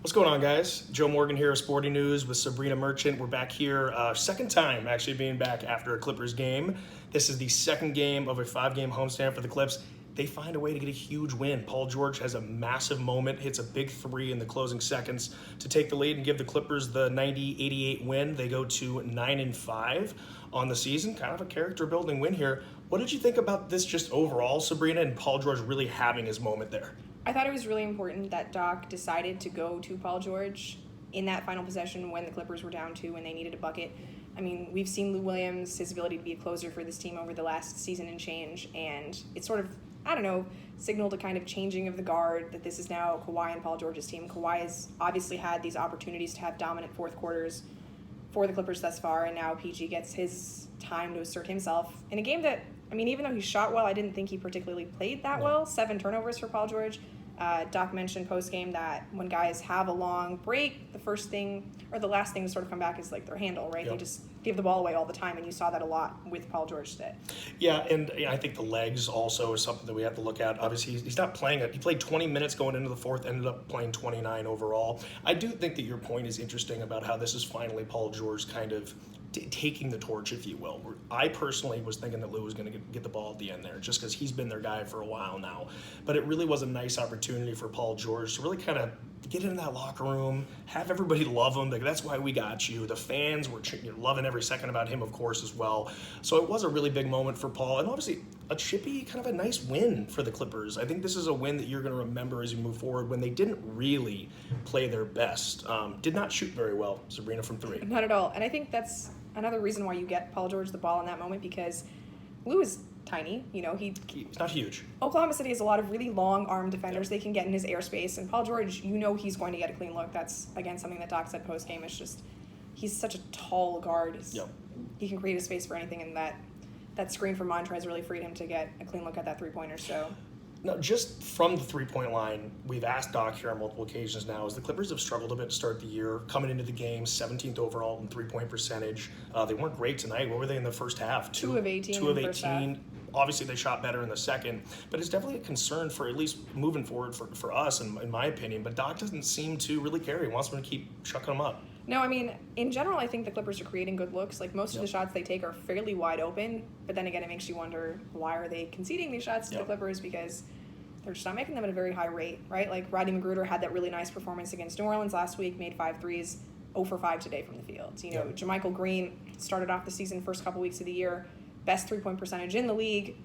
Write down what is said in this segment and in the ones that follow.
What's going on, guys? Joe Morgan here of Sporting News with Sabrina Merchant. We're back here, second time actually being back after a Clippers game. This is the second game of a 5-game homestand for the Clips. They find a way to get a huge win. Paul George has a massive moment, hits a big three in the closing seconds to take the lead and give the Clippers the 90-88 win. They go to 9-5 on the season. Kind of a character-building win here. What did you think about this just overall, Sabrina, and Paul George really having his moment there? I thought it was really important that Doc decided to go to Paul George in that final possession when the Clippers were down 2 and they needed a bucket. I mean, we've seen Lou Williams, his ability to be a closer for this team over the last season and change, and it sort of, I don't know, signaled a kind of changing of the guard that this is now Kawhi and Paul George's team. Kawhi has obviously had these opportunities to have dominant fourth quarters for the Clippers thus far, and now PG gets his time to assert himself in a game that, I mean, even though he shot well, I didn't think he particularly played that well. 7 turnovers for Paul George. Doc mentioned post-game that when guys have a long break, the first thing or the last thing to sort of come back is like their handle, right? Yep. They just give the ball away all the time, and you saw that a lot with Paul George today. Yeah, and I think the legs also is something that we have to look at. Obviously, he's not playing it. He played 20 minutes going into the fourth, ended up playing 29 overall. I do think that your point is interesting about how this is finally Paul George kind of taking the torch, if you will. I personally was thinking that Lou was going to get the ball at the end there, just because he's been their guy for a while now. But it really was a nice opportunity for Paul George to really kind of get in that locker room, have everybody love him. Like, that's why we got you. The fans were loving every second about him, of course, as well. So it was a really big moment for Paul, and obviously a chippy, kind of a nice win for the Clippers. I think this is a win that you're going to remember as you move forward when they didn't really play their best. Did not shoot very well, Sabrina, from 3. Not at all. And I think that's another reason why you get Paul George the ball in that moment, because Lou is tiny. You know, he's not huge. Oklahoma City has a lot of really long arm defenders. They can get in his airspace, and Paul George, you know, he's going to get a clean look. That's, again, something that Doc said post game. It's just, he's such a tall guard. He can create a space for anything, and that screen from Montrez really freed him to get a clean look at that three-pointer. So now, just from the three-point line, we've asked Doc here on multiple occasions now, as the Clippers have struggled a bit to start the year, coming into the game, 17th overall in three-point percentage. They weren't great tonight. What were they in the first half? 2 of 18. 2 of 18. Obviously, they shot better in the second, but it's definitely a concern for at least moving forward for us, in my opinion. But Doc doesn't seem to really care. He wants them to keep chucking them up. No, I mean, in general, I think the Clippers are creating good looks. Like, most of the shots they take are fairly wide open, but then again, it makes you wonder, why are they conceding these shots to the Clippers? Because they're just not making them at a very high rate, right? Like, Rodney McGruder had that really nice performance against New Orleans last week, made 5 threes, 0 for 5 today from the field. You know, JaMychal Green started off the season first couple weeks of the year, best three-point percentage in the league,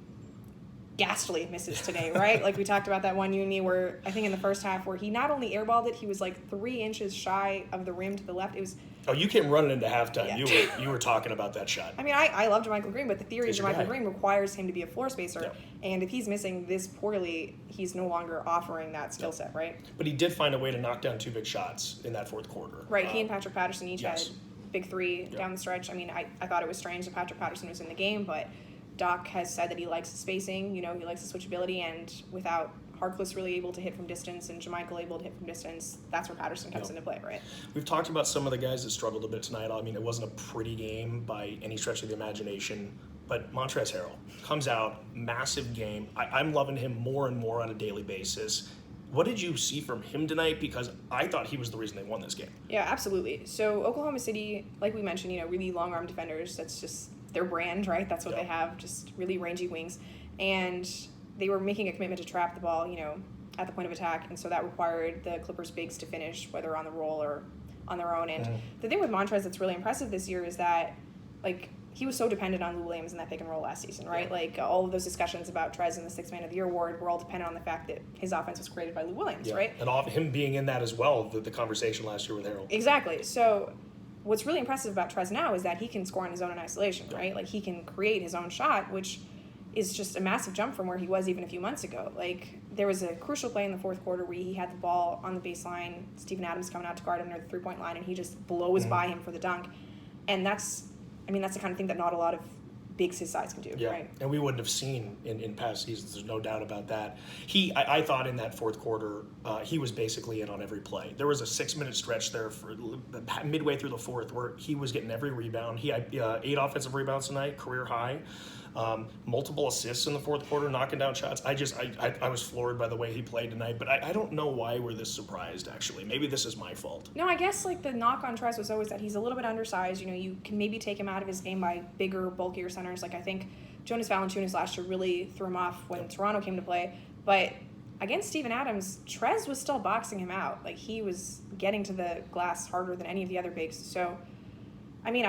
ghastly misses today, right? Like, we talked about that one uni where, I think in the first half, where he not only airballed it, he was like 3 inches shy of the rim to the left. It was... Oh, you came running into halftime. Yeah. You were talking about that shot. I mean, I love JaMychal Green, but the theory of JaMychal Green requires him to be a floor spacer, and if he's missing this poorly, he's no longer offering that skill set, right? But he did find a way to knock down 2 big shots in that fourth quarter. Right, he and Patrick Patterson each had big 3 down the stretch. I mean, I thought it was strange that Patrick Patterson was in the game, but Doc has said that he likes the spacing, you know, he likes the switchability, and without Harkless really able to hit from distance and JaMychal able to hit from distance, that's where Patterson comes into play, right? We've talked about some of the guys that struggled a bit tonight. I mean, it wasn't a pretty game by any stretch of the imagination, but Montrezl Harrell comes out, massive game. I'm loving him more and more on a daily basis. What did you see from him tonight? Because I thought he was the reason they won this game. Yeah, absolutely. So Oklahoma City, like we mentioned, you know, really long arm defenders. That's just their brand, right? That's what they have, just really rangy wings. And they were making a commitment to trap the ball, you know, at the point of attack. And so that required the Clippers bigs to finish, whether on the roll or on their own. And the thing with Montrez that's really impressive this year is that, like, he was so dependent on Lou Williams in that pick and roll last season, right? Like, all of those discussions about Trez and the Sixth Man of the Year award were all dependent on the fact that his offense was created by Lou Williams, right? And him being in that as well, the conversation last year with Harrell. Exactly. So what's really impressive about Trez now is that he can score on his own in isolation, right? Like, he can create his own shot, which is just a massive jump from where he was even a few months ago. Like, there was a crucial play in the fourth quarter where he had the ball on the baseline, Steven Adams coming out to guard him near the three-point line, and he just blows by him for the dunk. And that's the kind of thing that not a lot of bigs his size can do, right? And we wouldn't have seen in past seasons, there's no doubt about that. I thought in that fourth quarter, he was basically in on every play. There was a 6-minute stretch there for midway through the fourth where he was getting every rebound. He had 8 offensive rebounds tonight, career high. Multiple assists in the fourth quarter, knocking down shots. I was floored by the way he played tonight, but I don't know why we're this surprised, actually. Maybe this is my fault. No, I guess like the knock on Trez was always that he's a little bit undersized. You know, you can maybe take him out of his game by bigger, bulkier centers. Like I think Jonas Valanciunas last year really threw him off when Toronto came to play. But against Steven Adams, Trez was still boxing him out. Like he was getting to the glass harder than any of the other bigs. So, I mean,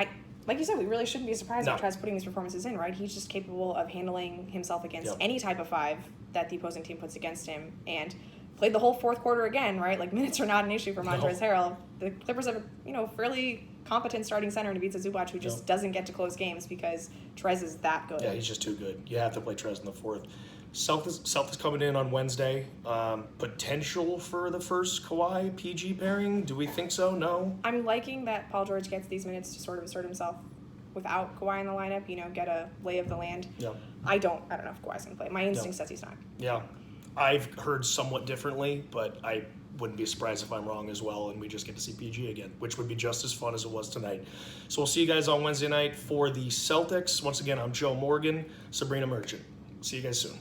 like you said, we really shouldn't be surprised about Trez putting these performances in, right? He's just capable of handling himself against any type of five that the opposing team puts against him, and played the whole fourth quarter again, right? Like minutes are not an issue for Montrezl Harrell. The Clippers have a fairly competent starting center in Ivica Zubac who just doesn't get to close games because Trez is that good. Yeah, he's just too good. You have to play Trez in the fourth. Celtics coming in on Wednesday. Potential for the first Kawhi PG pairing? Do we think so? No. I'm liking that Paul George gets these minutes to sort of assert himself without Kawhi in the lineup. You know, get a lay of the land. Yeah. I don't know if Kawhi's gonna play. My instinct says he's not. Yeah, I've heard somewhat differently, but I wouldn't be surprised if I'm wrong as well, and we just get to see PG again, which would be just as fun as it was tonight. So we'll see you guys on Wednesday night for the Celtics. Once again, I'm Joe Morgan, Sabrina Merchant. See you guys soon.